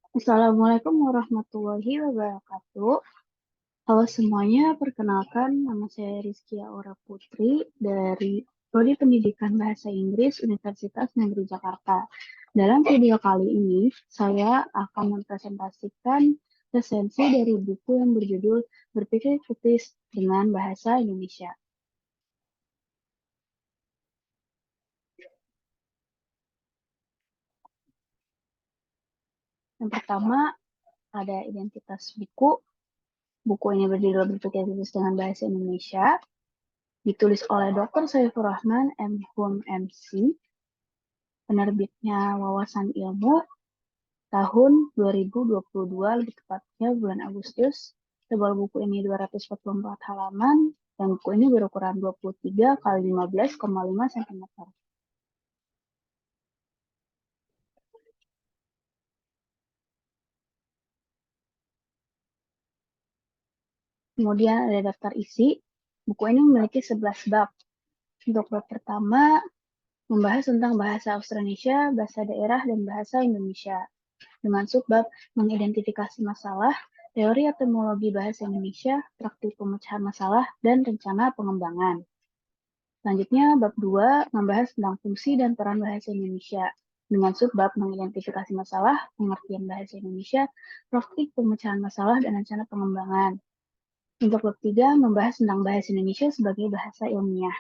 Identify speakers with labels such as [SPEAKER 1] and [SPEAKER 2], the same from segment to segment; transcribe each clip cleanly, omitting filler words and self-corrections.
[SPEAKER 1] Assalamualaikum warahmatullahi wabarakatuh. Halo semuanya, perkenalkan nama saya Rizky Aura Putri dari Prodi Pendidikan Bahasa Inggris Universitas Negeri Jakarta. Dalam video kali ini, saya akan mempresentasikan resensi dari buku yang berjudul Berpikir Kritis dengan Bahasa Indonesia. Yang pertama, ada identitas buku. Buku ini berjudul Berpikir Kritis dengan Bahasa Indonesia. Ditulis oleh Dr. Saifur Rahman, M.Hum, MC, penerbitnya Wawasan Ilmu, tahun 2022, lebih tepatnya bulan Agustus. Tebal buku ini 244 halaman, dan buku ini berukuran 23 kali 15,5 cm. Kemudian ada daftar isi. Buku ini memiliki 11 bab. Untuk bab pertama, membahas tentang bahasa Austronesia, bahasa daerah, dan bahasa Indonesia. Dengan subbab mengidentifikasi masalah, teori etimologi bahasa Indonesia, praktik pemecahan masalah, dan rencana pengembangan. Selanjutnya, bab 2 membahas tentang fungsi dan peran bahasa Indonesia. Dengan subbab mengidentifikasi masalah, pengertian bahasa Indonesia, praktik pemecahan masalah, dan rencana pengembangan. Untuk bab 3 membahas tentang bahasa Indonesia sebagai bahasa ilmiah.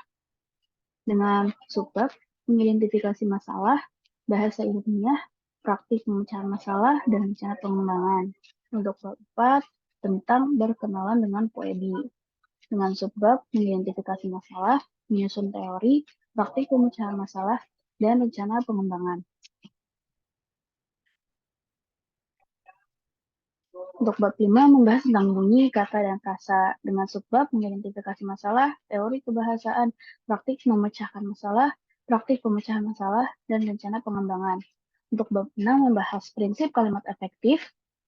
[SPEAKER 1] Dengan subbab mengidentifikasi masalah, bahasa ilmiah, praktik pemecahan masalah, dan rencana pengembangan. Untuk bab 4 tentang berkenalan dengan poedi. Dengan subbab mengidentifikasi masalah, menyusun teori, praktik pemecahan masalah, dan rencana pengembangan. Untuk bab 5 membahas tentang bunyi, kata, dan frasa. Dengan subbab mengidentifikasi masalah, teori kebahasaan, praktik memecahkan masalah, praktik pemecahan masalah, dan rencana pengembangan. Untuk bab 6 membahas prinsip kalimat efektif.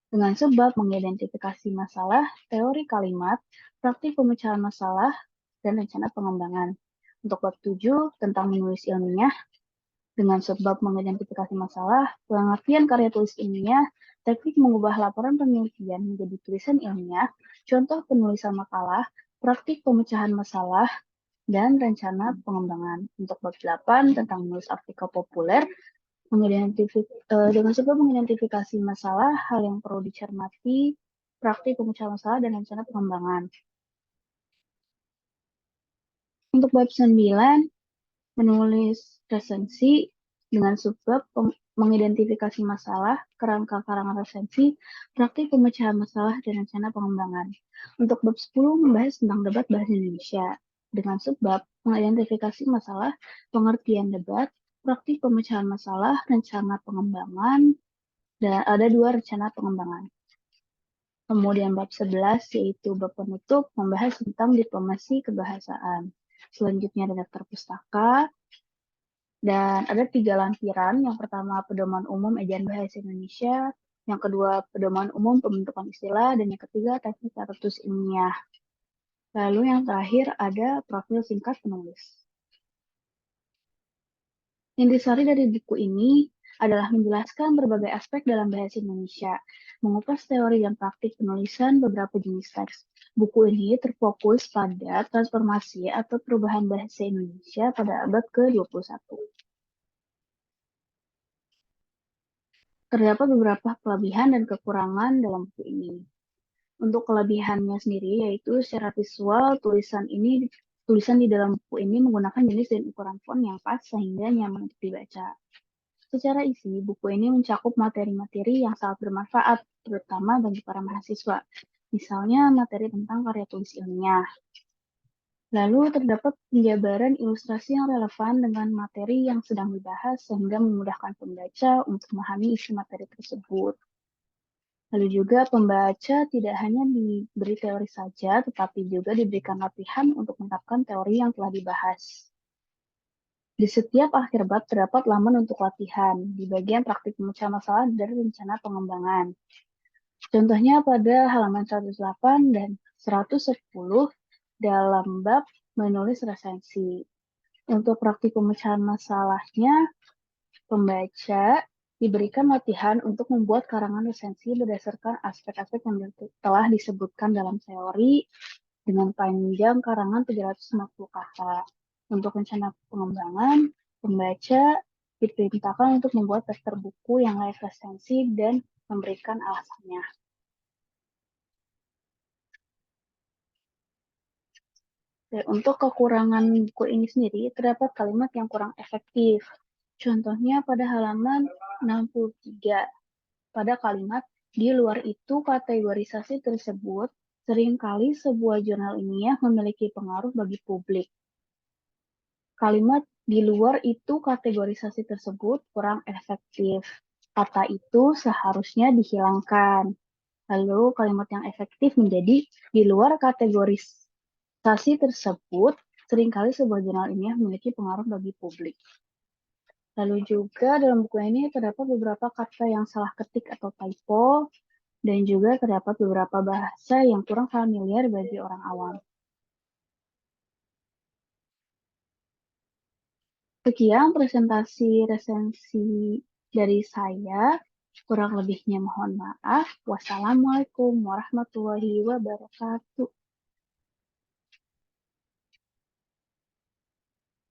[SPEAKER 1] Dengan subbab mengidentifikasi masalah, teori kalimat, praktik pemecahan masalah, dan rencana pengembangan. Untuk bab 7 tentang menulis ilmiah, dengan subbab mengidentifikasi masalah, pengertian karya tulis ilmiah, teknik mengubah laporan penelitian menjadi tulisan ilmiah, contoh penulisan makalah, praktik pemecahan masalah, dan rencana pengembangan. Untuk bab 8 tentang menulis artikel populer, dengan sebab mengidentifikasi masalah, hal yang perlu dicermati, praktik pemecahan masalah, dan rencana pengembangan. Untuk bab 9, menulis resensi dengan subbab mengidentifikasi masalah, kerangka karangan resensi, praktik pemecahan masalah, dan rencana pengembangan. Untuk bab 10 membahas tentang debat bahasa Indonesia dengan subbab mengidentifikasi masalah, pengertian debat, praktik pemecahan masalah, rencana pengembangan, dan ada 2 rencana pengembangan. Kemudian bab 11 yaitu bab penutup membahas tentang diplomasi kebahasaan. Selanjutnya ada daftar pustaka, dan ada 3 lampiran. Yang pertama, pedoman umum ejaan bahasa Indonesia. Yang kedua, pedoman umum pembentukan istilah. Dan yang ketiga, teknik tulis ilmiah. Lalu yang terakhir ada profil singkat penulis. Intisari dari buku ini adalah menjelaskan berbagai aspek dalam bahasa Indonesia, mengupas teori dan praktik penulisan beberapa jenis teks. Buku ini terfokus pada transformasi atau perubahan bahasa Indonesia pada abad ke-21. Terdapat beberapa kelebihan dan kekurangan dalam buku ini. Untuk kelebihannya sendiri yaitu secara visual tulisan di dalam buku ini menggunakan jenis dan ukuran font yang pas sehingga nyaman untuk dibaca. Secara isi, buku ini mencakup materi-materi yang sangat bermanfaat, terutama bagi para mahasiswa. Misalnya materi tentang karya tulis ilmiah. Lalu terdapat penjabaran ilustrasi yang relevan dengan materi yang sedang dibahas sehingga memudahkan pembaca untuk memahami isi materi tersebut. Lalu juga pembaca tidak hanya diberi teori saja, tetapi juga diberikan latihan untuk menerapkan teori yang telah dibahas. Di setiap akhir bab terdapat laman untuk latihan di bagian praktik pemecahan masalah dari rencana pengembangan. Contohnya pada halaman 108 dan 110 dalam bab menulis resensi. Untuk praktik pemecahan masalahnya, pembaca Diberikan latihan untuk membuat karangan resensi berdasarkan aspek-aspek yang telah disebutkan dalam teori dengan panjang karangan 350 kata. Untuk rencana pengembangan, pembaca diperintahkan untuk membuat daftar buku yang layak resensi dan memberikan alasannya. Untuk kekurangan buku ini sendiri, terdapat kalimat yang kurang efektif. Contohnya pada halaman 63. Pada kalimat, di luar itu kategorisasi tersebut seringkali sebuah jurnal ilmiah memiliki pengaruh bagi publik. Kalimat di luar itu kategorisasi tersebut kurang efektif. Kata itu seharusnya dihilangkan. Lalu kalimat yang efektif menjadi di luar kategorisasi tersebut seringkali sebuah jurnal ilmiah memiliki pengaruh bagi publik. Lalu juga dalam buku ini terdapat beberapa kata yang salah ketik atau typo, dan juga terdapat beberapa bahasa yang kurang familiar bagi orang awam. Sekian presentasi resensi dari saya. Kurang lebihnya mohon maaf. Wassalamualaikum warahmatullahi wabarakatuh.